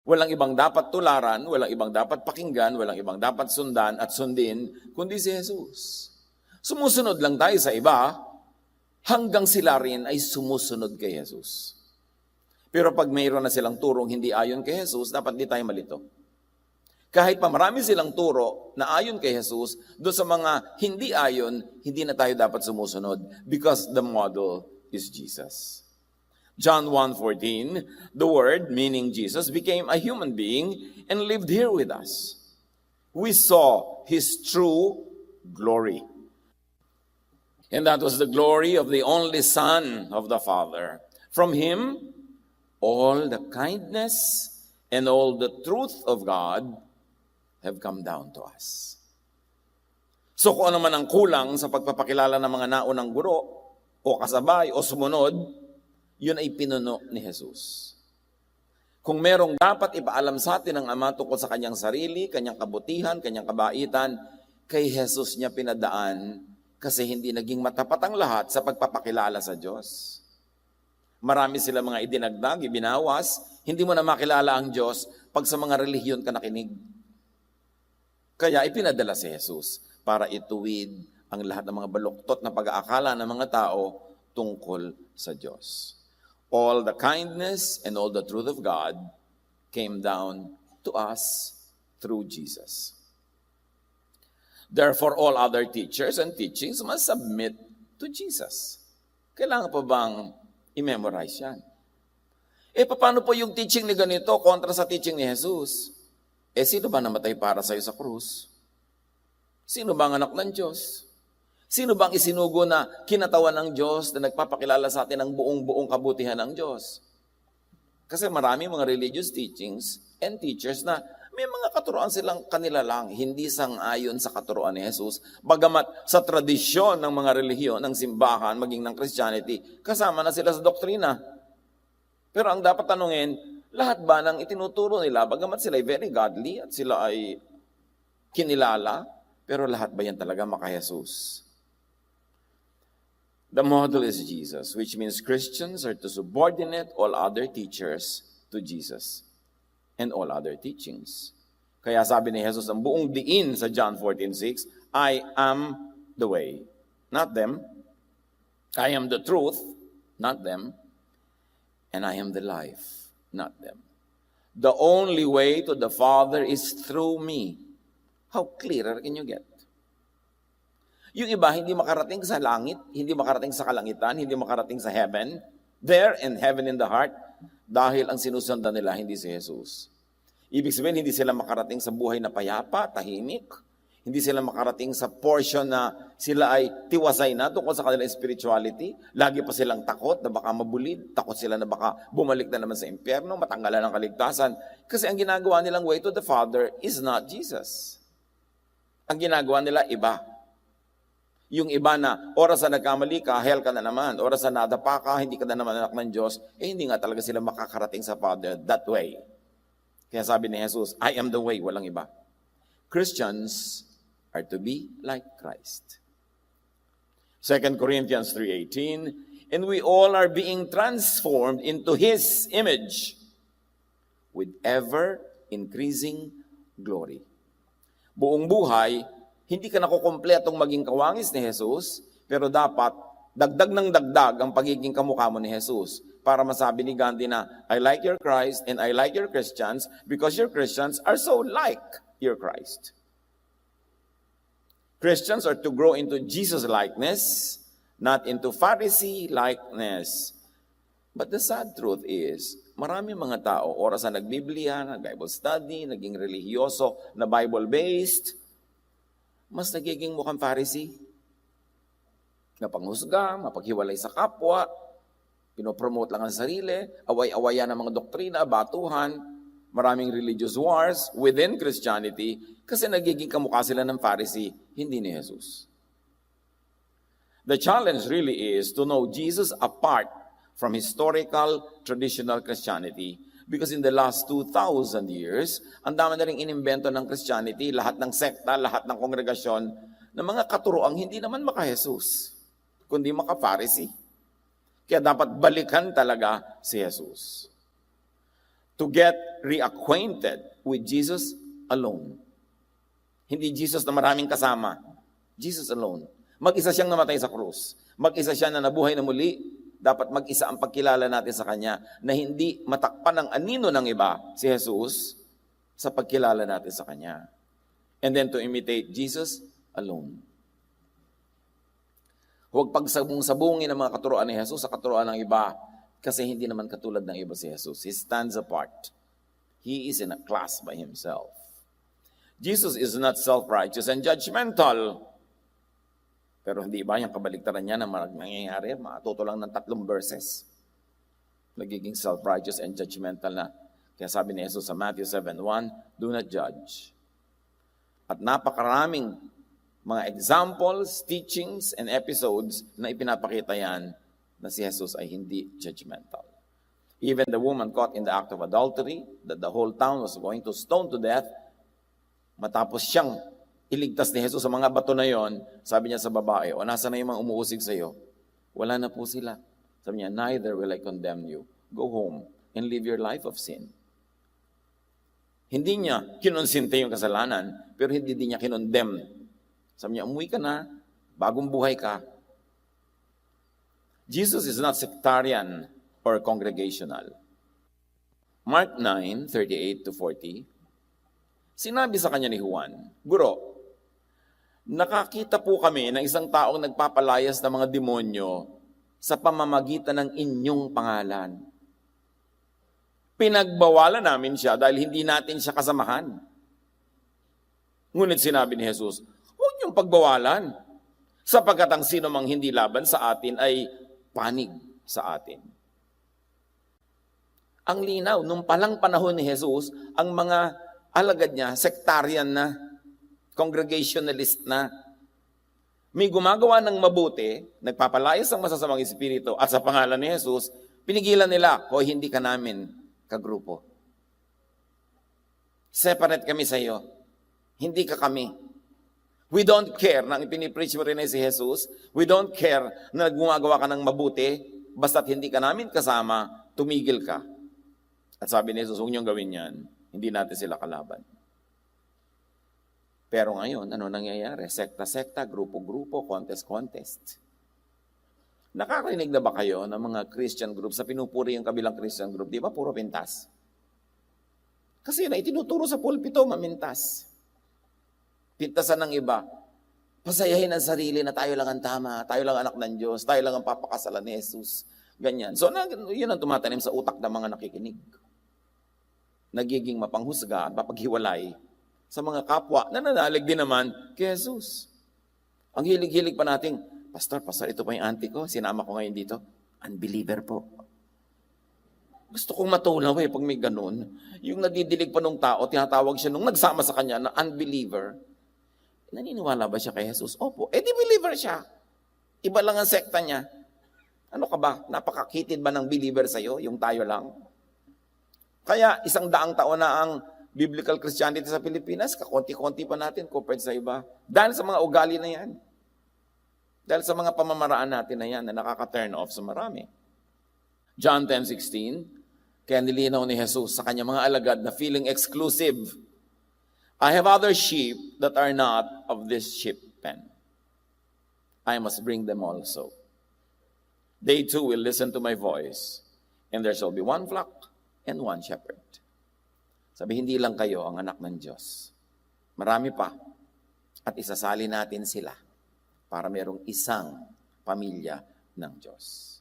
Walang ibang dapat tularan, walang ibang dapat pakinggan, walang ibang dapat sundan at sundin, kundi si Jesus. Sumusunod lang tayo sa iba, hanggang sila rin ay sumusunod kay Jesus. Pero pag mayroon na silang turong hindi ayon kay Jesus, dapat di tayo malito. Kahit pa marami silang turo na ayon kay Jesus, doon sa mga hindi ayon, hindi na tayo dapat sumusunod because the model is Jesus. John 1:14, the Word, meaning Jesus, became a human being and lived here with us. We saw His true glory. And that was the glory of the only Son of the Father. From Him, all the kindness and all the truth of God have come down to us. So kung ano man ang kulang sa pagpapakilala ng mga naunang guro, o kasabay, o sumunod, yun ay pinuno ni Jesus. Kung merong dapat ipaalam sa atin ng Ama tungkol sa kanyang sarili, kanyang kabutihan, kanyang kabaitan, kay Jesus niya pinadaan kasi hindi naging matapat ang lahat sa pagpapakilala sa Diyos. Marami sila mga idinagdag, ibinawas, hindi mo na makilala ang Diyos pag sa mga relihiyon ka nakinig. Kaya ipinadala si Jesus para ituwid ang lahat ng mga baluktot na pag-aakala ng mga tao tungkol sa Diyos. All the kindness and all the truth of God came down to us through Jesus. Therefore, all other teachers and teachings must submit to Jesus. Kailangan pa bang i-memorize yan? Paano po yung teaching ni ganito kontra sa teaching ni Jesus? Sino ba namatay para sa'yo sa krus? Sino ba ang anak ng Diyos? Sino bang isinugo na kinatawan ng Diyos na nagpapakilala sa atin ng buong kabutihan ng Diyos? Kasi marami mga religious teachings and teachers na may mga katuruan silang kanila lang, hindi sang-ayon sa katuruan ni Jesus. Bagamat sa tradisyon ng mga relihiyon, ng simbahan, maging ng Christianity, kasama na sila sa doktrina. Pero ang dapat tanungin, lahat ba ng itinuturo nila, bagamat sila ay very godly at sila ay kinilala, pero lahat ba yan talaga maka-Jesus? The model is Jesus, which means Christians are to subordinate all other teachers to Jesus and all other teachings. Kaya sabi ni Jesus ang buong diin sa John 14:6, I am the way, not them. I am the truth, not them. And I am the life, not them. The only way to the Father is through me. How clearer can you get? Yung iba, hindi makarating sa langit, hindi makarating sa kalangitan, hindi makarating sa heaven, there and heaven in the heart, dahil ang sinusundan nila hindi si Jesus. Ibig sabihin, hindi sila makarating sa buhay na payapa, tahimik, hindi sila makarating sa portion na sila ay tiwasay na tungkol sa kanilang spirituality, lagi pa silang takot na baka mabulid, takot sila na baka bumalik na naman sa impyerno, matanggalan ng kaligtasan, kasi ang ginagawa nilang way to the Father is not Jesus. Ang ginagawa nila, iba. Yung iba na, oras na nagkamali ka, hell ka na naman. Oras na nadapa ka, hindi ka na naman anak ng Diyos. Hindi nga talaga sila makakarating sa Father that way. Kaya sabi ni Jesus, I am the way, walang iba. Christians are to be like Christ. 2 Corinthians 3:18, and we all are being transformed into His image with ever-increasing glory. Buong buhay, hindi ka nakukumpletong maging kawangis ni Jesus, pero dapat dagdag ng dagdag ang pagiging kamukha mo ni Jesus. Para masabi ni Gandhi na, I like your Christ and I like your Christians because your Christians are so like your Christ. Christians are to grow into Jesus likeness, not into Pharisee likeness. But the sad truth is, marami mga tao, oras na nagbiblia, nag-Bible study, naging religyoso na Bible-based, mas nagiging mukhang Pharisee. Napanghusga, mapaghiwalay sa kapwa, pinopromote lang ang sarili, away-awayan ng mga doktrina, batuhan, maraming religious wars within Christianity kasi nagiging kamukha sila ng Pharisee, hindi ni Jesus. The challenge really is to know Jesus apart from historical, traditional Christianity. Because in the last 2,000 years, ang dami na rin inimbento ng Christianity, lahat ng sekta, lahat ng kongregasyon, ng mga katuroang hindi naman maka-Jesus, kundi maka-Pharisee. Kaya dapat balikan talaga si Jesus. to get reacquainted with Jesus alone. Hindi Jesus na maraming kasama. Jesus alone. Mag-isa siyang namatay sa krus. Mag-isa siya na nabuhay na muli. Dapat mag-isa ang pagkilala natin sa Kanya na hindi matakpan ng anino ng iba si Jesus sa pagkilala natin sa Kanya. And then to imitate Jesus alone. Huwag pagsabong-sabungin ang mga katuroan ni Jesus sa katuroan ng iba kasi hindi naman katulad ng iba si Jesus. He stands apart. He is in a class by himself. Jesus is not self-righteous and judgmental. Pero hindi ba yung kabaligtaran niya na nangyayari? Matuto lang ng 3 verses. Nagiging self-righteous and judgmental na. Kaya sabi ni Jesus sa Matthew 7:1, do not judge. At napakaraming mga examples, teachings, and episodes na ipinapakita yan na si Jesus ay hindi judgmental. Even the woman caught in the act of adultery, that the whole town was going to stone to death, matapos siyang iligtas ni Jesus sa mga bato na yon, sabi niya sa babae, o nasa na yung mga umuusig sa iyo? Wala na po sila. Sabi niya, neither will I condemn you. Go home and live your life of sin. Hindi niya kinonsinte yung kasalanan, pero hindi din niya kinondemn. Sabi niya, umuwi ka na, bagong buhay ka. Jesus is not sectarian or congregational. Mark 9:38-40, sinabi sa kanya ni Juan, Guro, nakakita po kami ng isang taong nagpapalayas ng mga demonyo sa pamamagitan ng inyong pangalan. Pinagbawalan namin siya dahil hindi natin siya kasamahan. Ngunit sinabi ni Jesus, huwag niyong pagbawalan, sapagkat ang sino mang hindi laban sa atin ay panig sa atin. Ang linaw, nung palang panahon ni Jesus, ang mga alagad niya, sectarian na, congregationalist na, may gumagawa ng mabuti, nagpapalayas ng masasamang espiritu, at sa pangalan ni Jesus, pinigilan nila, hoy, hindi ka namin kagrupo. Separate kami sa iyo. Hindi ka kami. We don't care na ipinipreach mo rin ay si Jesus. We don't care na gumagawa ka ng mabuti, basta't hindi ka namin kasama, tumigil ka. At sabi ni Jesus, huwag niyong gawin yan. Hindi natin sila kalaban. Pero ngayon, ano nangyayari? Sekta-sekta, grupo-grupo, contest-contest. Nakakarinig na ba kayo ng mga Christian group sa pinupuri yung kabilang Christian group? Di ba? Puro pintas. Kasi na itinuturo sa pulpito, mamintas. Pintasan ng iba. Pasayahin ang sarili na tayo lang ang tama, tayo lang anak ng Diyos, tayo lang ang papakasalan ni Jesus. Ganyan. So, yun ang tumatanim sa utak ng mga nakikinig. Nagiging mapanghusga at mapaghiwalay sa mga kapwa na nanalig din naman kay Jesus. Ang hilig-hilig pa nating, Pastor, ito pa yung auntie ko, sinama ko ngayon dito. Unbeliever po. Gusto kong matulaw pag may ganun. Yung nadidilig pa nung tao, tinatawag siya nung nagsama sa kanya na unbeliever. Naniniwala ba siya kay Jesus? Opo. Di believer siya. Iba lang ang sekta niya. Ano ka ba? Napakakitid ba ng believer sa'yo? Yung tayo lang? Kaya 100 taon na ang biblical Christianity sa Pilipinas, kakonti-konti pa natin compared sa iba. Dahil sa mga ugali na yan. Dahil sa mga pamamaraan natin na yan na nakaka-turn off sa marami. John 10:16, kaya nilinaw ni Jesus sa kanyang mga alagad na feeling exclusive. I have other sheep that are not of this sheep pen. I must bring them also. They too will listen to my voice, and there shall be one flock and one shepherd. Sabi, hindi lang kayo ang anak ng Diyos. Marami pa. At isasali natin sila para merong isang pamilya ng Diyos.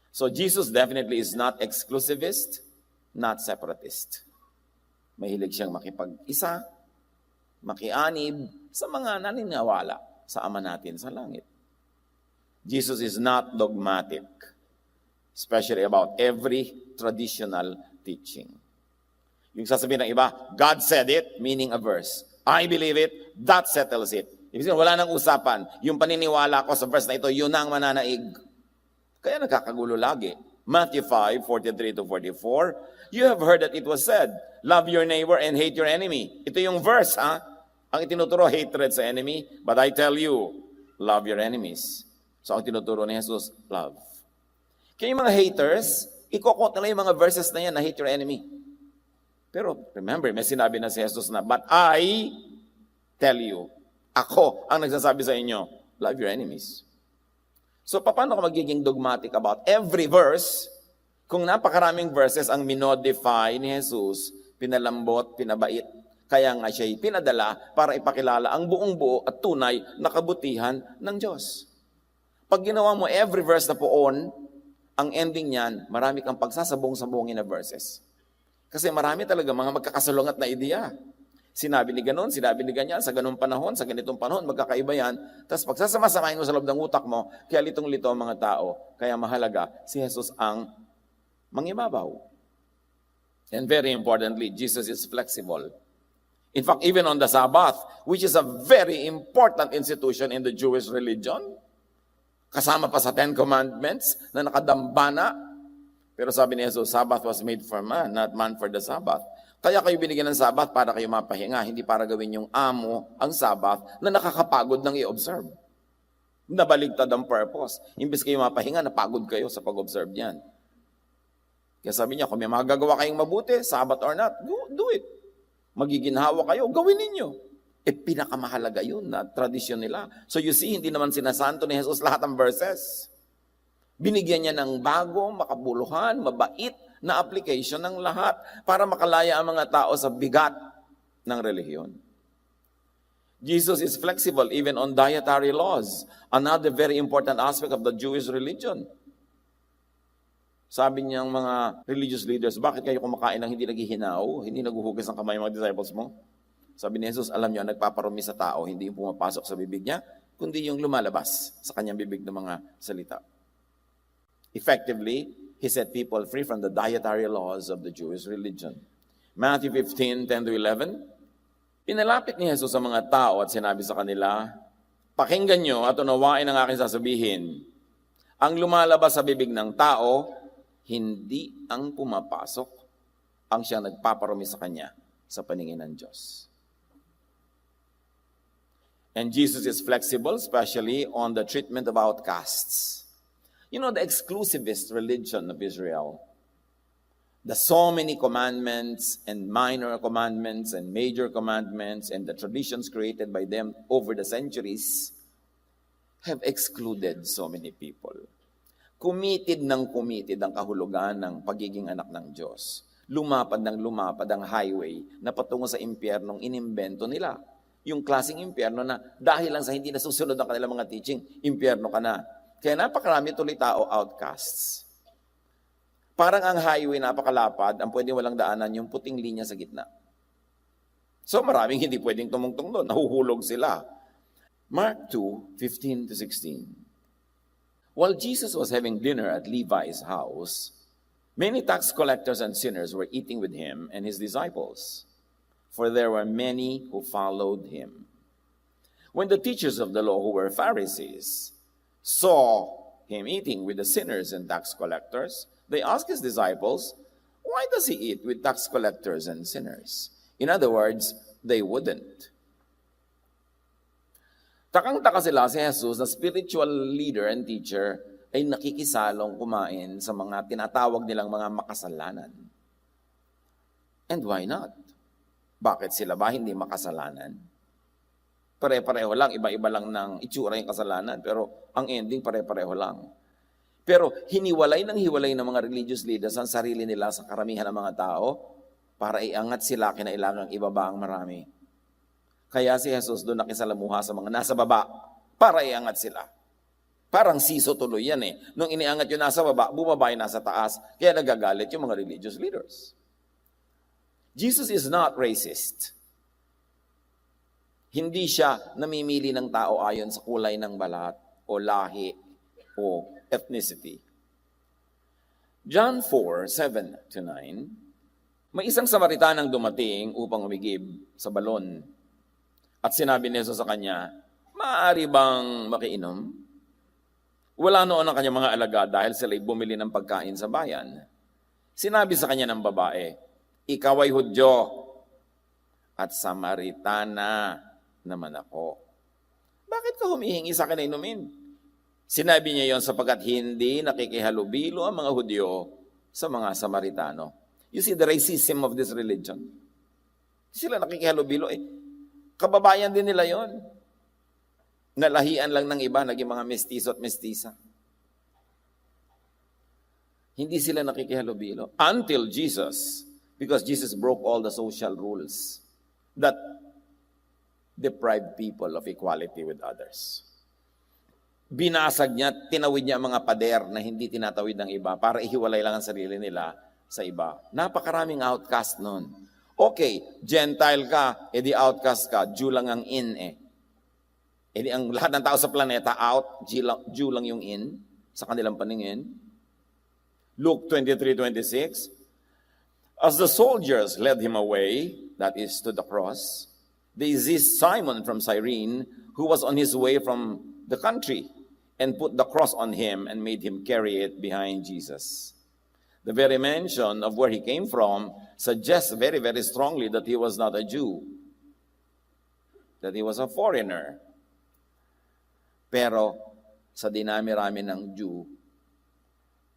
So Jesus definitely is not exclusivist, not separatist. Mahilig siyang makipag-isa, makianib sa mga naniniwala sa Ama natin sa langit. Jesus is not dogmatic, especially about every traditional teaching. Yung sasabihin ng iba, God said it, meaning a verse. I believe it, that settles it. Ibig sabihin, wala nang usapan. Yung paniniwala ko sa verse na ito, yun ang mananaig. Kaya nagkakagulo lagi. Matthew 5:43-44, you have heard that it was said, love your neighbor and hate your enemy. Ito yung verse, ha? Ang itinuturo, hatred sa enemy. But I tell you, love your enemies. So ang tinuturo ni Jesus, love. Kaya yung mga haters, ikokot nila yung mga verses na yan na hate your enemy. Pero remember, may sinabi na si Jesus na, but I tell you, ako ang nagsasabi sa inyo, love your enemies. So, paano ka magiging dogmatic about every verse kung napakaraming verses ang minodify ni Jesus, pinalambot, pinabait, kaya nga siya'y pinadala para ipakilala ang buong buo at tunay na kabutihan ng Diyos. Pag ginawa mo every verse na poon, ang ending niyan, marami kang pagsasabong-sabongin na verses. Kasi marami talaga mga magkakasalungat na ideya. Sinabi ni ganon, sinabi ni ganyan, sa ganung panahon, sa ganitong panahon, magkakaiba yan. Tapos pagsasama-samahin mo sa loob ng utak mo, kaya litong-lito ang mga tao. Kaya mahalaga, si Jesus ang mangibabaw. And very importantly, Jesus is flexible. In fact, even on the Sabbath, which is a very important institution in the Jewish religion, kasama pa sa Ten Commandments na nakadambana, pero sabi ni Jesus, Sabbath was made for man, not man for the Sabbath. Kaya kayo binigyan ng Sabbath para kayo mapahinga, hindi para gawin yung amo ang Sabbath na nakakapagod ng i-observe. Nabaligtad ang purpose. Imbes kayo mapahinga, napagod kayo sa pag-observe niyan. Kaya sabi niya, kung may magagawa kayong mabuti, Sabbath or not, do it. Magiginhawa kayo, gawin ninyo. Pinakamahalaga yun na tradisyon nila. So you see, hindi naman sinasanto ni Jesus lahat ng verses. Binigyan niya ng bago, makabuluhan, mabait na application ng lahat para makalaya ang mga tao sa bigat ng relihiyon. Jesus is flexible even on dietary laws, another very important aspect of the Jewish religion. Sabi niyang mga religious leaders, bakit kayo kumakain ng hindi naghihinaw, hindi naguhugas ng kamay ng mga disciples mo? Sabi ni Jesus, alam niyo, nagpaparumi sa tao, hindi yung pumapasok sa bibig niya, kundi yung lumalabas sa kanyang bibig ng mga salita. Effectively, he set people free from the dietary laws of the Jewish religion. Matthew 15:10-11, pinalapit ni Jesus sa mga tao at sinabi sa kanila, pakinggan nyo at unawain ang aking sasabihin. Ang lumalabas sa bibig ng tao, hindi ang pumapasok, ang siyang nagpaparumi sa kanya sa paningin ng Diyos. And Jesus is flexible, especially on the treatment of outcasts. You know, the exclusivist religion of Israel, the so many commandments and minor commandments and major commandments and the traditions created by them over the centuries have excluded so many people. Committed ang kahulugan ng pagiging anak ng Diyos. Lumapad ang highway na patungo sa impyernong inimbento nila. Yung klaseng impyerno na dahil lang sa hindi nasusunod ang kanilang mga teaching, impyerno ka na. Kaya napakarami tuloy tao outcasts. Parang ang highway napakalapad, ang pwedeng walang daanan yung puting linya sa gitna. So maraming hindi pwedeng tumungtong doon, nahuhulog sila. Mark 2:15-16. While Jesus was having dinner at Levi's house, many tax collectors and sinners were eating with him and his disciples, for there were many who followed him. When the teachers of the law, who were Pharisees, saw him eating with the sinners and tax collectors, they asked his disciples, why does he eat with tax collectors and sinners? In other words, they wouldn't. Takang-taka sila si Jesus na spiritual leader and teacher ay nakikisalong kumain sa mga tinatawag nilang mga makasalanan. And why not? Bakit sila ba hindi makasalanan? Pare-pareho lang, iba-iba lang ng itsura yung kasalanan, pero ang ending pare-pareho lang. Pero hiwalay ng mga religious leaders ang sarili nila sa karamihan ng mga tao para iangat sila, kinailangang ibaba ang marami. Kaya si Jesus doon nakisalamuha sa mga nasa baba para iangat sila. Parang siso tuloy yan eh. Nung iniangat yung nasa baba, bumaba yung nasa taas. Kaya nagagalit yung mga religious leaders. Jesus is not racist. Hindi siya namimili ng tao ayon sa kulay ng balat o lahi o ethnicity. John 4:7-9, may isang Samaritanang dumating upang umigib sa balon. At sinabi ni Jesus sa kanya, maaari bang makiinom? Wala noon ang kanyang mga alagad dahil sila'y bumili ng pagkain sa bayan. Sinabi sa kanya ng babae, ikaw ay Hudyo at Samaritana naman ako. Bakit ka humihingi sa akin na inumin? Sinabi niya yon sapagkat hindi nakikihalubilo ang mga Hudyo sa mga Samaritano. You see the racism of this religion. Sila nakikihalubilo eh. Kababayan din nila yon. Nalahian lang ng iba, naging mga mestizo at mestisa. Hindi sila nakikihalubilo. Until Jesus, because Jesus broke all the social rules that deprived people of equality with others. Binasag niya, tinawid niya ang mga pader na hindi tinatawid ng iba para ihiwalay lang ang sarili nila sa iba. Napakaraming outcast nun. Okay, Gentile ka, edi outcast ka, Jew lang ang in eh. Edi ang lahat ng tao sa planeta out, Jew lang yung in sa kanilang paningin. Luke 23:26, as the soldiers led him away, that is to the cross, they seized Simon from Cyrene, who was on his way from the country, and put the cross on him and made him carry it behind Jesus. The very mention of where he came from suggests very, very strongly that he was not a Jew, that he was a foreigner. Pero sa dinami-rami ng Jew,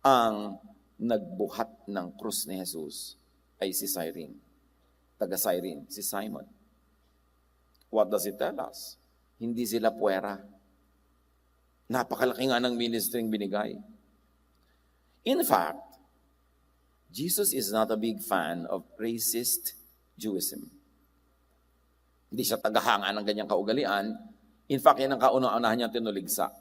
ang nagbuhat ng krus ni Jesus ay si Cyrene, taga Cyrene, si Simon. What does it tell us? Hindi sila puwera. Napakalaki nga ng ministering binigay. In fact, Jesus is not a big fan of racist Jewism. Hindi siya tagahanga ng ganyang kaugalian. In fact, yan ang kauna-unahan niya tinuligsa.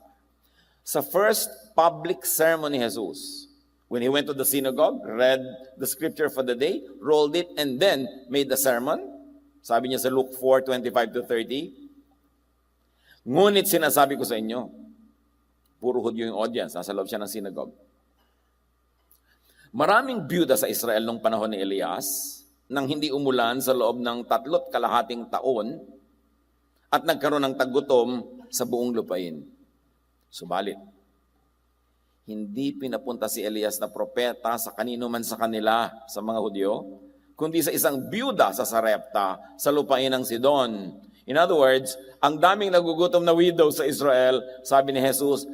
Sa first public sermon ni Jesus, when he went to the synagogue, read the scripture for the day, rolled it, and then made the sermon, sabi niya sa Luke 4:25-30, ngunit sinasabi ko sa inyo, puro Hudyo yung audience, nasa loob siya ng synagogue. Maraming byuda sa Israel nung panahon ni Elias, nang hindi umulan sa loob ng 3.5 taon, at nagkaroon ng taggutom sa buong lupain. Subalit, hindi pinapunta si Elias na propeta sa kanino man sa kanila, sa mga Hudyo, kundi sa isang byuda sa Sarepta, sa lupain ng Sidon. In other words, ang daming nagugutom na widow sa Israel, sabi ni Jesus,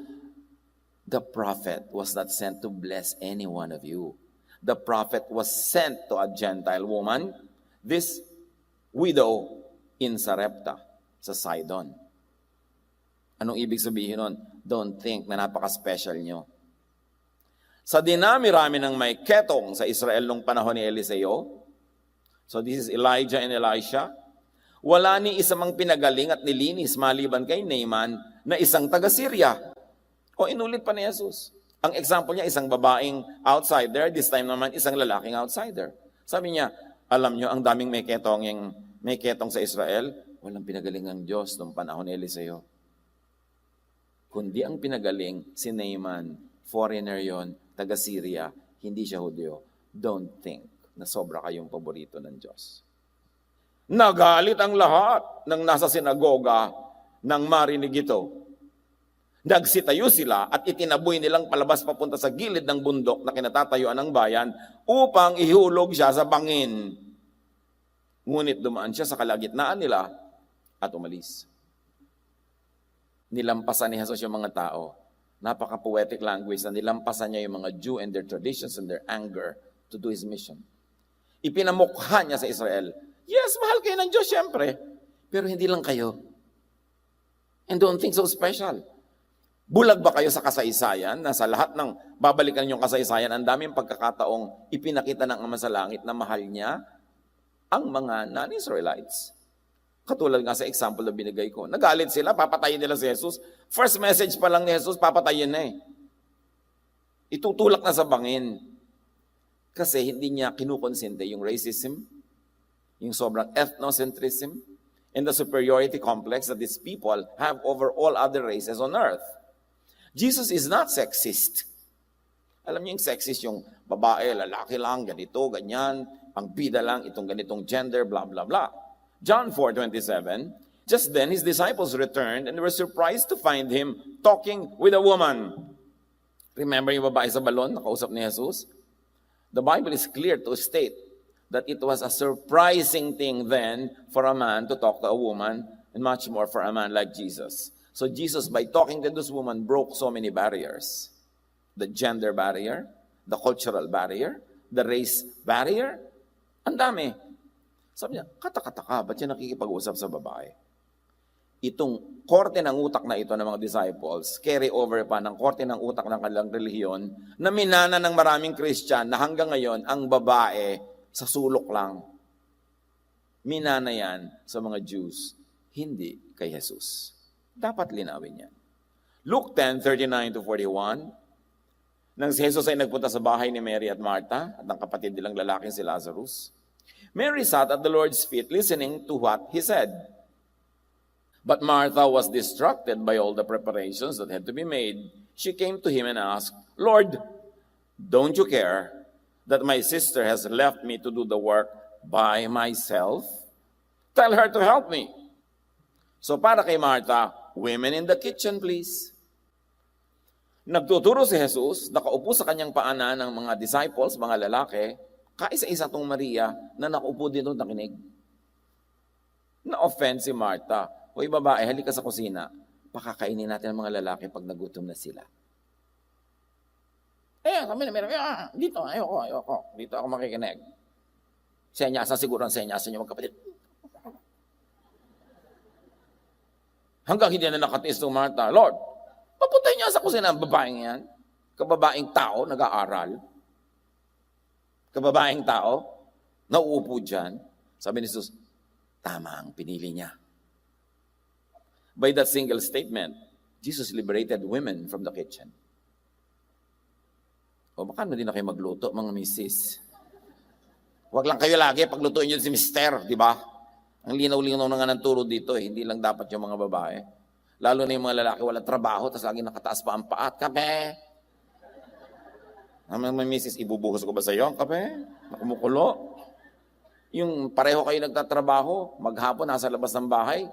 the prophet was not sent to bless any one of you. The prophet was sent to a Gentile woman, this widow in Sarepta, sa Sidon. Anong ibig sabihin nun? Don't think na napaka-special nyo. Sa dinami-rami ng may ketong sa Israel nung panahon ni Eliseo, so this is Elijah and Elisha, wala ni isa mang pinagaling at nilinis maliban kay Naaman na isang taga-Syria. O inulit pa ni Jesus. Ang example niya, isang babaeng outsider, this time naman isang lalaking outsider. Sabi niya, alam niyo, ang daming may ketong sa Israel, walang pinagaling ang Diyos noong panahon ni Eliseo. Kundi ang pinagaling, si Naaman, foreigner yon, taga-Syria, hindi siya Hudyo. Don't think na sobra kayong paborito ng Diyos. Nagalit ang lahat ng nasa sinagoga nang marinig ito. Nagsitayo sila at itinaboy nilang palabas papunta sa gilid ng bundok na kinatatayuan ng bayan upang ihulog siya sa bangin. Ngunit dumaan siya sa kalagitnaan nila at umalis. Nilampasan ni Jesus yung mga tao. Napaka-poetic language na nilampasan niya yung mga Jew and their traditions and their anger to do His mission. Ipinamukha niya sa Israel, yes, mahal kayo ng Diyos, syempre, pero hindi lang kayo. And don't think so special. Bulag ba kayo sa kasaysayan na sa lahat ng babalikan ninyong kasaysayan, ang daming pagkakataong ipinakita ng Ama sa Langit na mahal niya ang mga non-Israelites? Katulad nga sa example na binigay ko. Nagalit sila, papatayin nila si Jesus. First message pa lang ni Jesus, papatayin na eh. Itutulak na sa bangin. Kasi hindi niya kinukonsente yung racism, yung sobrang ethnocentrism, and the superiority complex that these people have over all other races on earth. Jesus is not sexist. Alam niyo yung sexist, yung babae, lalaki lang, ganito, ganyan, ang bida lang, itong ganitong gender, blah, blah, blah. John 4:27, just then his disciples returned and were surprised to find him talking with a woman. Remember yung babae sa balon, nakausap ni Jesus? The Bible is clear to state that it was a surprising thing then for a man to talk to a woman, and much more for a man like Jesus. So Jesus, by talking to this woman, broke so many barriers. The gender barrier, the cultural barrier, the race barrier? Ang dami. Sabi niya, kata-kata ba't siya nakikipag-usap sa babae? Itong korte ng utak na ito ng mga disciples, carry over pa ng korte ng utak ng kanilang relihiyon, na minana ng maraming Christian na hanggang ngayon, ang babae sa sulok lang. Minana yan sa mga Jews, hindi kay Jesus. Dapat linawin yan. Luke 10:39-41, nang si Jesus ay nagpunta sa bahay ni Mary at Martha at ng kapatid nilang lalaking si Lazarus, Mary sat at the Lord's feet listening to what he said. But Martha was distracted by all the preparations that had to be made. She came to him and asked, Lord, don't you care that my sister has left me to do the work by myself? Tell her to help me. So para kay Martha, women in the kitchen, please. Nagtuturo si Jesus, nakaupo sa kanyang paanan ng mga disciples, mga lalaki, kaisa-isa tong Maria na nakaupo din doon nakinig. Na-offend si Martha. Hoy babae, halika sa kusina. Pakakainin natin ang mga lalaki pag nagutom na sila. Kami na meron. Dito, ayoko. Dito ako makikinig. Senyasan siguro ang senyasan niyo magkapatid. Hanggang hindi na nakatiis ng Martha, Lord, papuntay niya sa kusina ang babaeng yan. Kababaeng tao, nag-aaral. Kababaeng tao, nauupo dyan. Sabi ni Jesus, tama ang pinili niya. By that single statement, Jesus liberated women from the kitchen. O baka na din na kayo magluto, mga misis. Huwag lang kayo lagi paglutuin yun si mister, di ba? Ang linaw-linaw na nga ng turo dito, hindi lang dapat yung mga babae. Lalo na yung mga lalaki walang trabaho, tapos lagi nakataas pa ang paat. Kape! Mga misis, ibubuhos ko ba sa iyo ang kape? Nakumukulo? Yung pareho kayo nagtatrabaho, maghapon nasa labas ng bahay,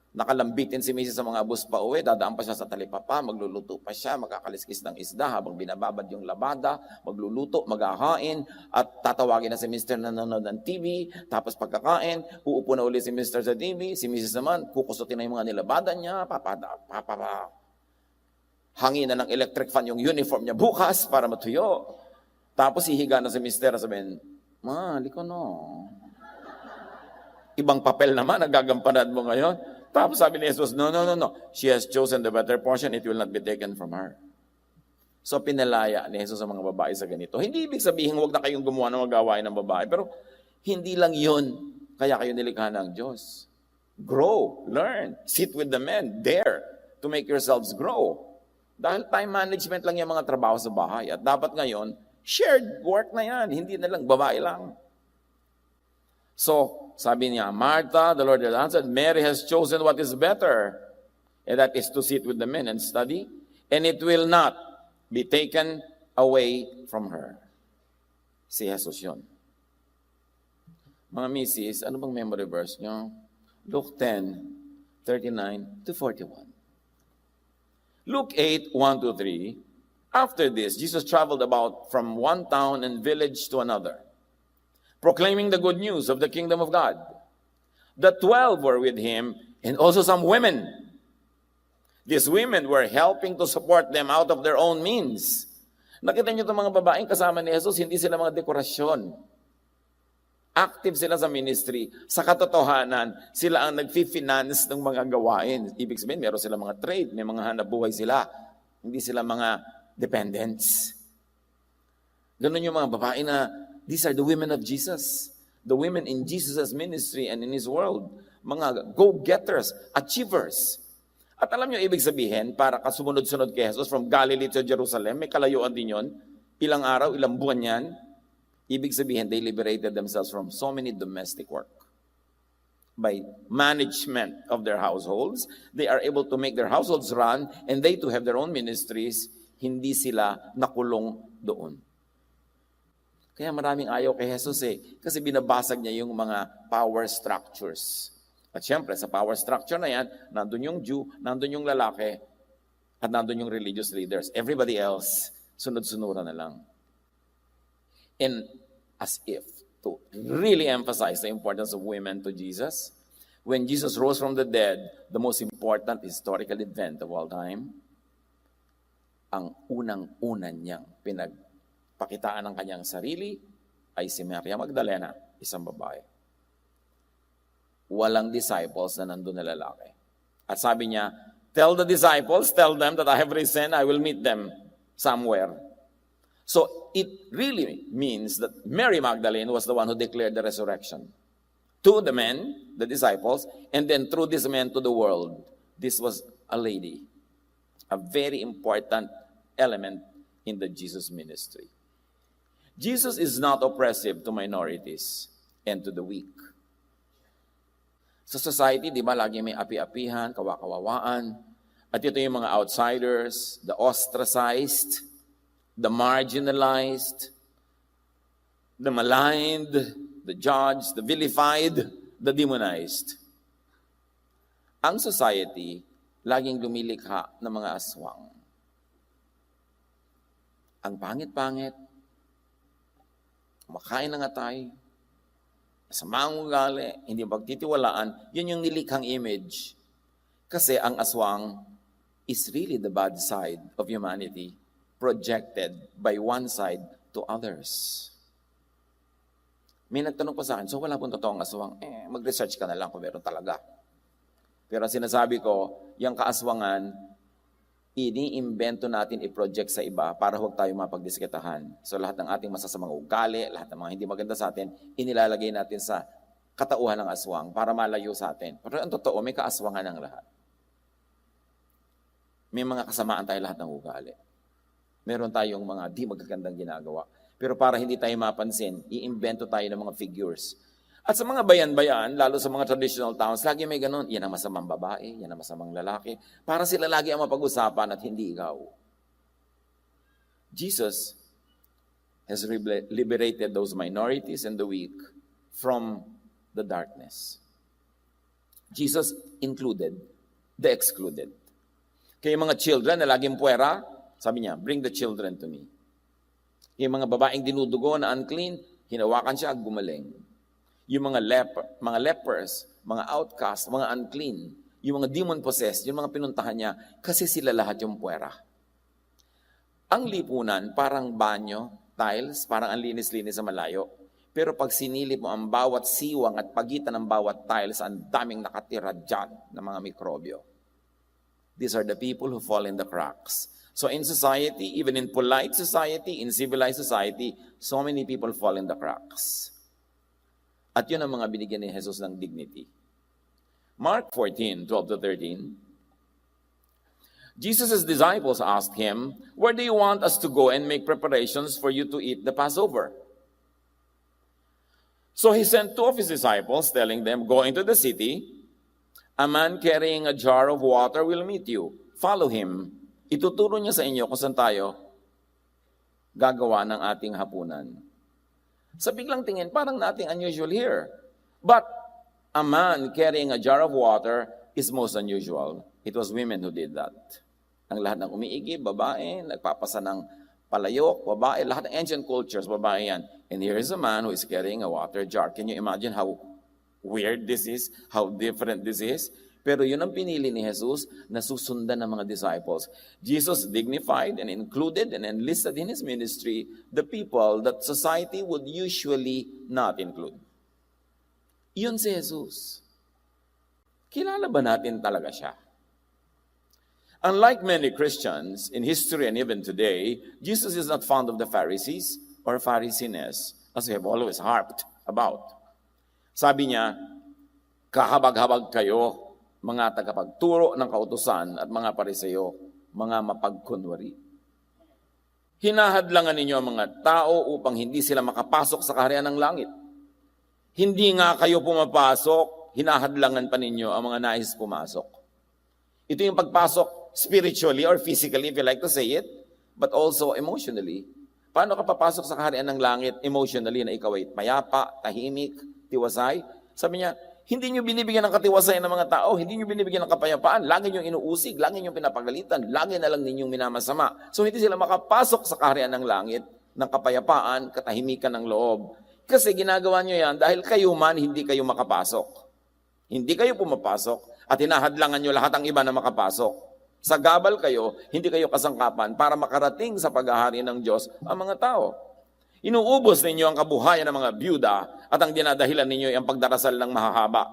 nakalambitin si misis sa mga bus pa uwi, dadaan pa siya sa talipapa, magluluto pa siya, magkakaliskis ng isda habang binababad yung labada, magluluto, maghahain, at tatawagin na si mister na nanonood ng TV, tapos pagkakain, uupo na uli si mister sa TV, si misis naman, kukusutin na yung mga nilabada niya, hangin na ng electric fan yung uniform niya bukas para matuyo. Tapos hihiga na si mister, sabihin, liko no. Ibang papel naman, nagagampanan mo ngayon. Tapos sabi ni Jesus, no. She has chosen the better portion, it will not be taken from her. So pinalaya ni Jesus sa mga babae sa ganito. Hindi ibig sabihin, huwag na kayong gumawa ng mga gawain ng babae, pero hindi lang yun, kaya kayo nilikha ng Diyos. Grow, learn, sit with the men, dare to make yourselves grow. Dahil time management lang yung mga trabaho sa bahay. At dapat ngayon, shared work na yan, hindi na lang, babae lang. So, sabi niya, Martha, the Lord has answered, Mary has chosen what is better, and that is to sit with the men and study, and it will not be taken away from her. Si Jesus yun. Mga misis, ano bang memory verse nyo? Luke 10:39-41. Luke 8:1-3. After this, Jesus traveled about from one town and village to another, proclaiming the good news of the kingdom of God. The 12 were with him, and also some women. These women were helping to support them out of their own means. Nakita niyo itong mga babaeng kasama ni Jesus, hindi sila mga dekorasyon. Active sila sa ministry. Sa katotohanan, sila ang nag-finance ng mga gawain. Ibig sabihin, meron sila mga trade, may mga hanap buhay sila. Hindi sila mga dependents. Ganun yung mga babae na these are the women of Jesus. The women in Jesus' ministry and in His world. Mga go-getters, achievers. At alam niyo ibig sabihin, para kasumunod-sunod kay Jesus from Galilee to Jerusalem, may kalayuan din yun. Ilang araw, ilang buwan yan. Ibig sabihin, they liberated themselves from so many domestic work. By management of their households, they are able to make their households run and they too have their own ministries. Hindi sila nakulong doon. Kaya maraming ayaw kay Jesus kasi binabasag niya yung mga power structures. At syempre, sa power structure na yan, nandun yung Jew, nandun yung lalaki, at nandun yung religious leaders. Everybody else, sunod-sunuran na lang. And as if to really emphasize the importance of women to Jesus, when Jesus rose from the dead, the most important historical event of all time, ang unang-unan niyang pinagpakitaan ng kanyang sarili ay si Maria Magdalena, isang babae. Walang disciples na nandun na lalaki. At sabi niya, tell the disciples, tell them that I have risen, I will meet them somewhere. So it really means that Mary Magdalene was the one who declared the resurrection to the men, the disciples, and then through this men to the world. This was a lady, a very important element in the Jesus ministry. Jesus is not oppressive to minorities and to the weak. Sa society, di ba, lagi may api-apihan, kawawaan. At ito yung mga outsiders, the ostracized, the marginalized, the maligned, the judged, the vilified, the demonized. Ang society, laging lumilikha ng mga aswang. Ang pangit-pangit, kumakain ng atay, masamang ugali, hindi pagtitiwalaan, yun yung nilikhang image. Kasi ang aswang is really the bad side of humanity projected by one side to others. May nagtanong pa sa akin, so wala pong totoong aswang. Mag-research ka na lang kung meron talaga. Pero sinasabi ko, yung kaaswangan, iniimbento natin i-project sa iba para huwag tayo mapagdiskitahan. So lahat ng ating masasamang ugali, lahat ng mga hindi maganda sa atin, inilalagay natin sa katauhan ng aswang para malayo sa atin. Pero ang totoo, may kaaswangan ng lahat. May mga kasamaan tayo lahat ng ugali. Meron tayong mga di magagandang ginagawa. Pero para hindi tayo mapansin, iimbento tayo ng mga figures. At sa mga bayan-bayan, lalo sa mga traditional towns, lagi may ganun, yan ang masamang babae, yan ang masamang lalaki. Para sila lagi ang mapag-usapan at hindi ikaw. Jesus has liberated those minorities and the weak from the darkness. Jesus included the excluded. Kaya mga children na laging puwera, sabi niya, bring the children to me. Yung mga babaeng dinudugo na unclean, hinawakan siya, gumaling. Yung mga lepers, mga outcasts, mga unclean, yung mga demon-possessed, yung mga pinuntahan niya, kasi sila lahat yung puwera. Ang lipunan, parang banyo, tiles, parang ang linis-linis sa malayo. Pero pag sinilip mo ang bawat siwang at pagitan ng bawat tiles, ang daming nakatira dyan ng mga mikrobyo. These are the people who fall in the cracks. So in society, even in polite society, in civilized society, so many people fall in the cracks. At yun ang mga binigyan ni Jesus ng dignity. Mark 14:12-13, Jesus' disciples asked him, "Where do you want us to go and make preparations for you to eat the Passover?" So he sent two of his disciples, telling them, "Go into the city. A man carrying a jar of water will meet you. Follow him. Ituturo niya sa inyo kung saan tayo gagawa ng ating hapunan." Sa biglang tingin, parang nothing unusual here. But a man carrying a jar of water is most unusual. It was women who did that. Ang lahat ng umiigib, babae, nagpapasa ng palayok, babae, lahat ng ancient cultures, babae yan. And here is a man who is carrying a water jar. Can you imagine how weird this is? How different this is? Pero yun ang pinili ni Jesus na susundan ng mga disciples. Jesus dignified and included and enlisted in his ministry the people that society would usually not include. Yun si Jesus. Kilala ba natin talaga siya? Unlike many Christians in history and even today, Jesus is not fond of the Pharisees or Pharisiness, as we have always harped about. Sabi niya, kahabag-habag kayo, mga tagapagturo ng kautusan at mga Pariseo, mga mapagkunwari. Hinahadlangan ninyo ang mga tao upang hindi sila makapasok sa kaharian ng langit. Hindi nga kayo pumapasok, hinahadlangan pa ninyo ang mga nais pumasok. Ito yung pagpasok spiritually or physically, if you like to say it, but also emotionally. Paano ka papasok sa kaharian ng langit emotionally na ikaw ay payapa, tahimik, tiwasay? Sabi niya, hindi nyo binibigyan ng katiwasay ng mga tao, hindi nyo binibigyan ng kapayapaan, lagi nyo inuusig, lagi nyo pinapagalitan, lagi na lang ninyong minamasama. So hindi sila makapasok sa kaharian ng langit ng kapayapaan, katahimikan ng loob. Kasi ginagawa nyo yan dahil kayo man hindi kayo makapasok. Hindi kayo pumapasok at hinahadlangan nyo lahat ang iba na makapasok. Sa gabal kayo, hindi kayo kasangkapan para makarating sa paghahari ng Diyos ang mga tao. Inuubos ninyo ang kabuhayan ng mga byuda at ang dinadahilan ninyo ay ang pagdarasal ng mahahaba.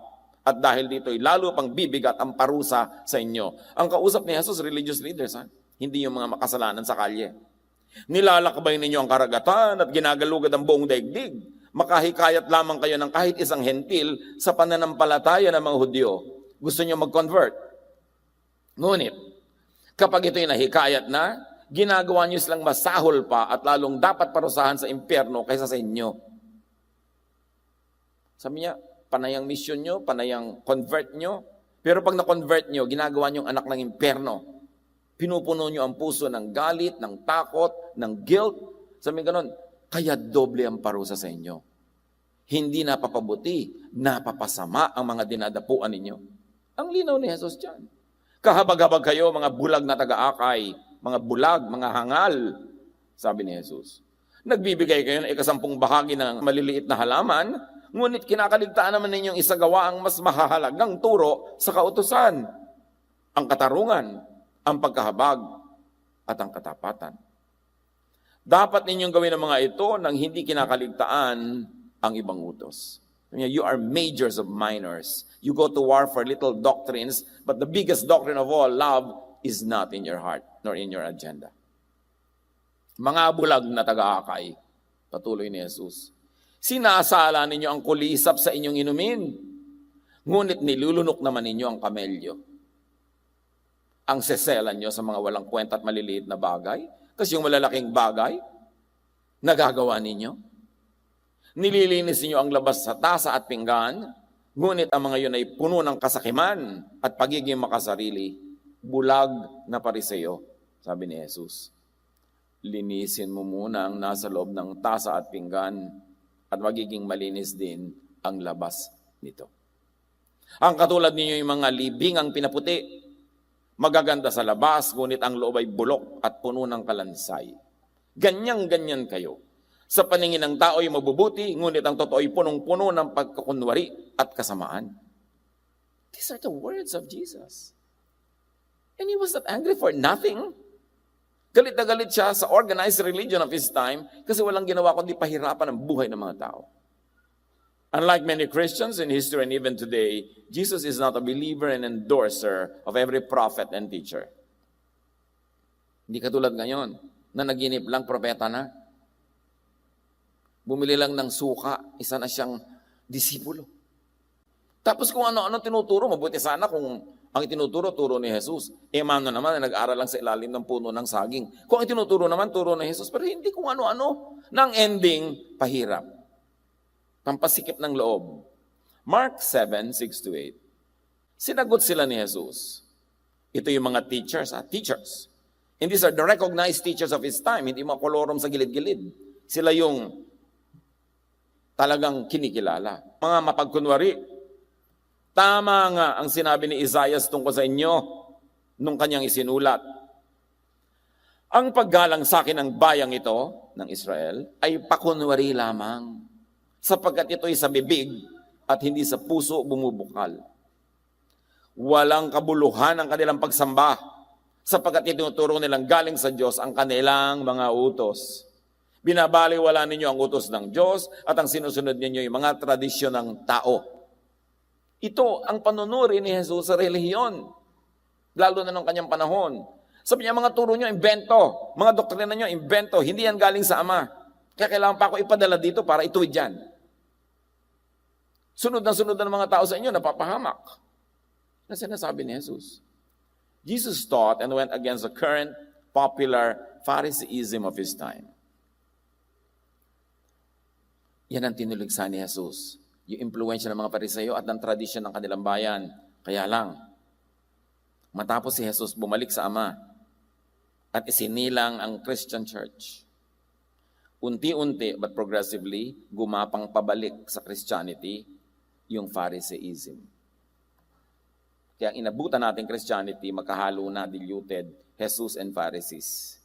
At dahil dito'y lalo pang bibigat ang parusa sa inyo. Ang kausap ni Jesus, religious leaders, hindi yung mga makasalanan sa kalye. Nilalakbay ninyo ang karagatan at ginagalugad ang buong daigdig. Makahikayat lamang kayo ng kahit isang hentil sa pananampalataya ng mga Hudyo. Gusto nyo mag-convert. Ngunit, kapag ito'y nahikayat na, ginagawa nyo silang masahol pa at lalong dapat parusahan sa impyerno kaysa sa inyo. Sabi niya, panayang mission nyo, panayang convert nyo, pero pag na-convert nyo, ginagawa nyo ang anak ng impyerno. Pinupuno nyo ang puso ng galit, ng takot, ng guilt. Sabi ganon, kaya doble ang parusa sa inyo. Hindi napapabuti, napapasama ang mga dinadapuan ninyo. Ang linaw ni Jesus dyan. Kahabag-habag kayo, mga bulag na taga-akay, mga bulag, mga hangal, sabi ni Jesus. Nagbibigay kayo ng 10 bahagi ng maliliit na halaman, ngunit kinakaligtaan naman ninyong isagawa ang mas mahahalagang turo sa kautusan, ang katarungan, ang pagkahabag, at ang katapatan. Dapat ninyong gawin ang mga ito nang hindi kinakaligtaan ang ibang utos. You are majors of minors. You go to war for little doctrines, but the biggest doctrine of all, love, is not in your heart nor in your agenda. Mga bulag na taga-akay, patuloy ni Jesus, sinasala ninyo ang kulisap sa inyong inumin, ngunit nilulunok naman ninyo ang kamelyo. Ang seselan nyo sa mga walang kwenta at maliliit na bagay, kasi yung malalaking bagay, nagagawa ninyo. Nililinis ninyo ang labas sa tasa at pinggan, ngunit ang mga yun ay puno ng kasakiman at pagiging makasarili, bulag na pariseo, sabi ni Jesus. Linisin mo muna ang nasa loob ng tasa at pinggan at magiging malinis din ang labas nito. Ang katulad ninyo yung mga libingang pinaputi, magaganda sa labas, ngunit ang loob ay bulok at puno ng kalansay. Ganyang-ganyan kayo. Sa paningin ng tao ay mabubuti, ngunit ang totoo ay punong-puno ng pagkakunwari at kasamaan. These are the words of Jesus. And he was not angry for nothing. Galit na galit siya sa organized religion of his time kasi walang ginawa kundi pahirapan ang buhay ng mga tao. Unlike many Christians in history and even today, Jesus is not a believer and endorser of every prophet and teacher. Hindi katulad ngayon na naginip lang propeta na. Bumili lang ng suka, isa na siyang disipulo. Tapos kung ano-ano tinuturo, mabuti sana kung ang itinuturo, turo ni Jesus. Mano naman, nag-aaral lang sa ilalim ng puno ng saging. Kung ang itinuturo naman, turo ni Jesus. Pero hindi kung ano-ano. Nang ending, pahirap. Pampasikip ng loob. Mark 7:6-8. Sinagot sila ni Jesus. Ito yung mga teachers, teachers. And these are the recognized teachers of his time. Hindi mga kolorom sa gilid-gilid. Sila yung talagang kinikilala. Mga mapagkunwari. Tama nga ang sinabi ni Isaiah tungkol sa inyo nung kanyang isinulat. Ang paggalang sa akin ng bayang ito, ng Israel, ay pakunwari lamang, sapagkat ito'y sa bibig at hindi sa puso bumubukal. Walang kabuluhan ang kanilang pagsamba, sapagkat itinuturo nilang galing sa Diyos ang kanilang mga utos. Binabaliwala ninyo ang utos ng Diyos at ang sinusunod ninyo yung mga tradisyon ng tao. Ito ang panunuri ni Jesus sa relihiyon, lalo na nung kanyang panahon. Sabi niya, mga turo nyo, imbento. Mga doktrina nyo, imbento. Hindi yan galing sa Ama. Kaya kailangan pa ako ipadala dito para ituwid yan. Sunod ng mga tao sa inyo, napapahamak. Na sinasabi ni Jesus. Jesus taught and went against the current popular Phariseeism of his time. Yan ang tinuligsa ni Jesus. Yung impluensya ng mga Pariseo at ng tradisyon ng kanilang bayan. Kaya lang, matapos si Jesus bumalik sa Ama at isinilang ang Christian Church, unti-unti but progressively, gumapang pabalik sa Christianity yung Phariseeism. Kaya ang inabutan natin Christianity, magkahalo na, diluted, Jesus and Pharisees.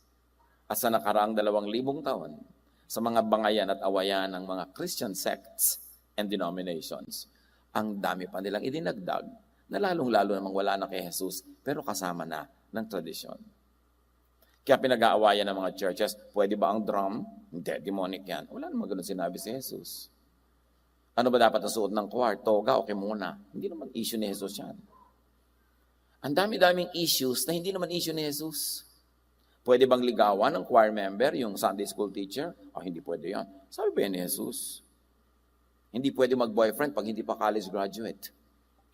At sa nakaraang 2,000 taon, sa mga bangayan at awayan ng mga Christian sects and denominations, ang dami pa nilang idinagdag na lalong-lalo namang wala na kay Jesus, pero kasama na ng tradisyon. Kaya pinag-aawayan ng mga churches, pwede ba ang drum? Hindi, demonic yan. Wala naman ganun sinabi si Jesus. Ano ba dapat ang suot ng choir? Toga o kimona? Hindi naman issue ni Jesus yan. Ang dami-daming issues na hindi naman issue ni Jesus. Pwede bang ligawan ng choir member, yung Sunday school teacher? Hindi pwede yan. Sabi ba yan ni Jesus? Hindi pwede mag-boyfriend pag hindi pa college graduate.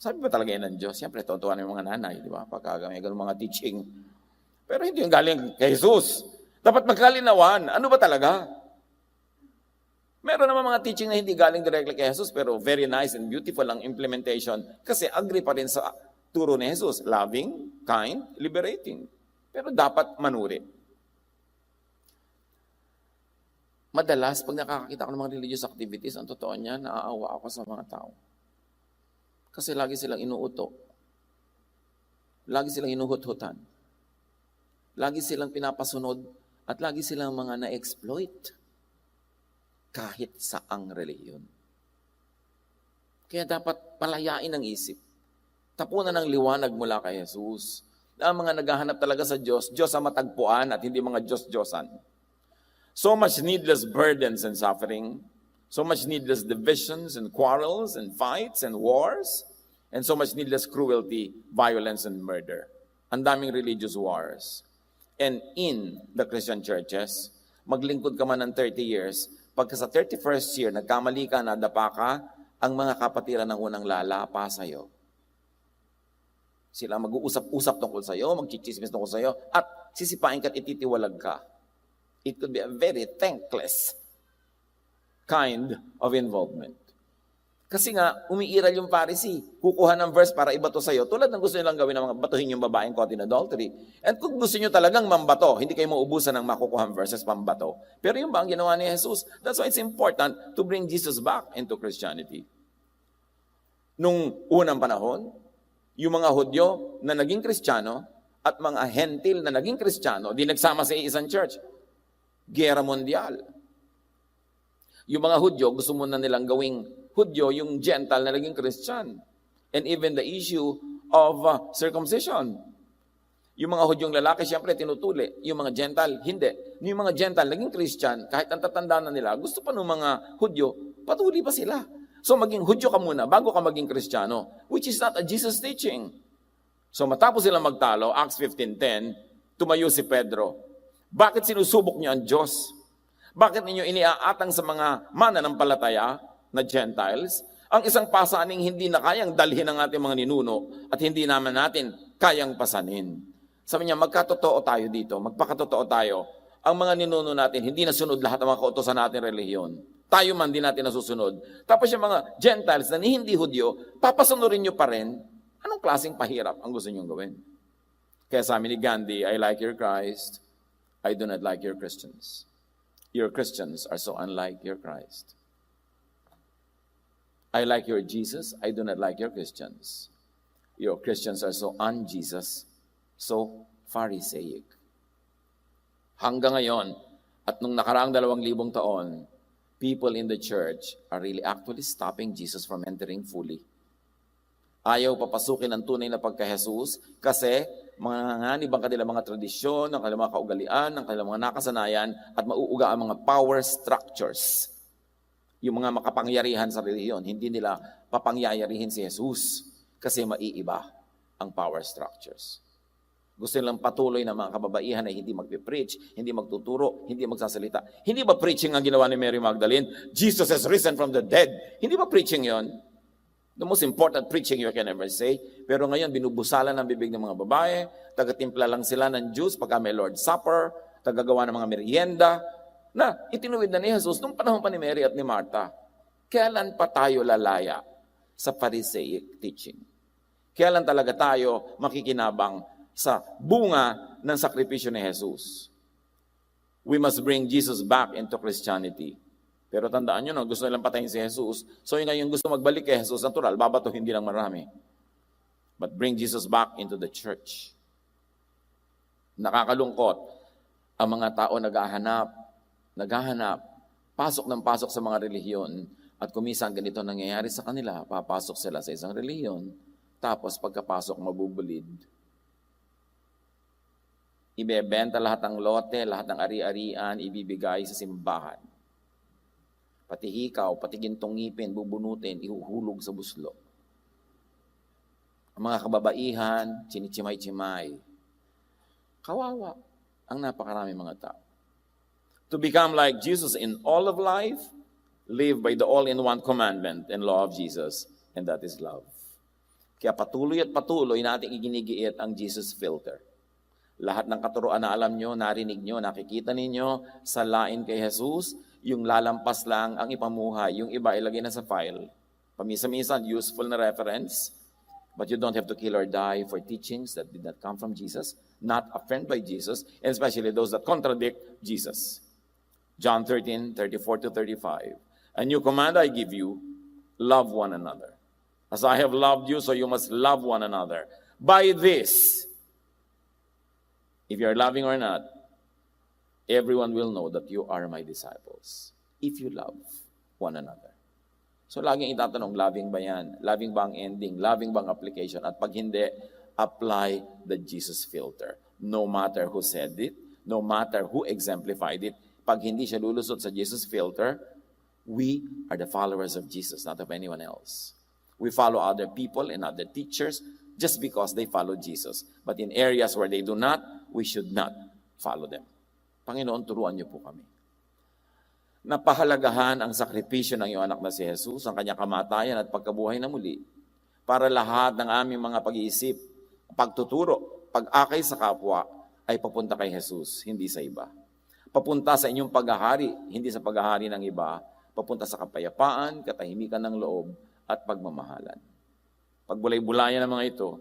Sabi ba talaga yan ng Diyos? Siyempre, totoo na yung mga nanay, di ba? Pagka may ganun mga teaching. Pero hindi yung galing kay Jesus. Dapat magkalinawan. Ano ba talaga? Meron naman mga teaching na hindi galing directly kay Jesus, pero very nice and beautiful ang implementation kasi agree pa rin sa turo ni Jesus. Loving, kind, liberating. Pero dapat manuri. Madalas, pag nakakakita ko ng mga religious activities, ang totoo niya, naaawa ako sa mga tao. Kasi lagi silang inuuto. Lagi silang inuhut-hutan. Lagi silang pinapasunod at lagi silang mga na-exploit. Kahit saang reliyon. Kaya dapat palayain ang isip. Tapunan ng liwanag mula kay Jesus. Na ang mga naghahanap talaga sa Diyos, Diyos ang matagpuan at hindi mga Diyos-Diyosan. So much needless burdens and suffering, so much needless divisions and quarrels and fights and wars, and so much needless cruelty, violence, and murder. Ang daming religious wars. And in the Christian churches, maglingkod ka man ng 30 years, pagka sa 31st year, nagkamali ka, nadapa ka, ang mga kapatiran ng unang lalapa sa'yo. Sila mag-uusap-usap tungkol sa'yo, magchichismis tungkol sa'yo, at sisipain ka at ititiwalag ka. It could be a very thankless kind of involvement. Kasi nga, umiiral yung Pharisee. Kukuha ng verse para ibato sa'yo. Tulad ng gusto nilang gawin ng mga batuhin yung babaeng caught in adultery. And kung gusto nyo talagang mambato, hindi kayo maubusan ng makukuha verses pambato. Pero yung ba ang ginawa ni Jesus? That's why it's important to bring Jesus back into Christianity. Nung unang panahon, yung mga Hudyo na naging Kristiyano at mga Hentil na naging Kristiyano, di nagsama sa isang church. Gera mondial. Yung mga Hudyo, gusto mo na nilang gawing Hudyo, yung Gentile na naging Christian. And even the issue of circumcision. Yung mga Hudyong lalaki, siyempre, tinutuli. Yung mga Gentile, hindi. Yung mga Gentile, naging Christian, kahit ang tatanda na nila, gusto pa ng mga Hudyo, patuli pa sila. So maging Hudyo ka muna, bago ka maging Kristiyano, which is not a Jesus teaching. So matapos silang magtalo, Acts 15:10, tumayo si Pedro. Bakit sinusubok niyo ang Diyos? Bakit ninyo iniaatang sa mga mananampalataya na Gentiles ang isang pasaning hindi na kayang dalhin ng ating mga ninuno at hindi naman natin kayang pasanin? Sabi niya, magkatotoo tayo dito, magpakatotoo tayo. Ang mga ninuno natin, hindi nasunod lahat ng mga kautosan natin relihiyon. Tayo man din natin nasusunod. Tapos yung mga Gentiles na hindi Hudyo, papasunurin nyo pa rin. Anong klaseng pahirap ang gusto nyo gawin? Kaya sabi ni Gandhi, I like your Christ, I do not like your Christians. Your Christians are so unlike your Christ. I like your Jesus, I do not like your Christians. Your Christians are so un-Jesus, so Pharisaic. Hanggang ngayon, at nung nakaraang 2,000 taon, people in the church are really actually stopping Jesus from entering fully. Ayaw papasukin ang tunay na pagka-Jesus kasi manganganib ang kanilang mga tradisyon, ang kanilang mga kaugalian, ang kanilang mga nakasanayan, at mauuga ang mga power structures. Yung mga makapangyarihan sa relihiyon, hindi nila papangyayarihin si Jesus kasi maiiba ang power structures. Gusto nilang patuloy na mga kababaihan na hindi magpipreach, hindi magtuturo, hindi magsasalita. Hindi ba preaching ang ginawa ni Mary Magdalene? Jesus has risen from the dead. Hindi ba preaching yon? The most important preaching you can ever say. Pero ngayon, binubusalan ang bibig ng mga babae, tagatimpla lang sila ng juice pagka may Lord's Supper, tagagawa ng mga merienda, na itinuwid na ni Jesus nung panahon pa ni Mary at ni Martha. Kailan pa tayo lalaya sa Pharisaic teaching? Kailan talaga tayo makikinabang sa bunga ng sakripisyo ni Jesus? We must bring Jesus back into Christianity. Pero tandaan nyo, no, gusto nilang patayin si Jesus. So yung ngayon gusto magbalik kay Jesus, natural, babato hindi lang marami. But bring Jesus back into the church. Nakakalungkot, ang mga tao naghahanap, pasok ng pasok sa mga relihiyon, at kumisan ganito nangyayari sa kanila, papasok sila sa isang relihiyon, tapos pagkapasok mabubulid. Ibebenta lahat ng lote, lahat ng ari-arian, ibibigay sa simbahan. Pati hikaw, pati gintong ngipin, bubunutin, ihuhulog sa buslo. Ang mga kababaihan, chinichimay-chimay. Kawawa ang napakarami mga tao. To become like Jesus in all of life, live by the all-in-one commandment and law of Jesus, and that is love. Kaya patuloy at patuloy nating iginigiit ang Jesus filter. Lahat ng katuruan na alam nyo, narinig nyo, nakikita ninyo, salain kay Jesus, yung lalampas lang ang ipamuhay, yung iba ilagay na sa file. Pamisa-minsan, useful na reference, but you don't have to kill or die for teachings that did not come from Jesus, not affirmed by Jesus, and especially those that contradict Jesus. John 13:34-35. A new command I give you, love one another. As I have loved you, so you must love one another. By this, if you are loving or not, everyone will know that you are my disciples. If you love one another. So laging itatanong, loving ba yan? Loving ba ang ending? Loving ba ang application? At pag hindi, apply the Jesus filter. No matter who said it, no matter who exemplified it, pag hindi siya lulusot sa Jesus filter, we are the followers of Jesus, not of anyone else. We follow other people and other teachers just because they follow Jesus. But in areas where they do not, we should not follow them. Panginoon, turuan niyo po kami. Napahalagahan ang sakripisyo ng iyong anak na si Jesus, ang kanyang kamatayan at pagkabuhay na muli, para lahat ng aming mga pag-iisip, pagtuturo, pag-akay sa kapwa, ay papunta kay Jesus, hindi sa iba. Papunta sa inyong paghahari, hindi sa paghahari ng iba, papunta sa kapayapaan, katahimikan ng loob, at pagmamahalan. Pagbulay-bulayan ng mga ito,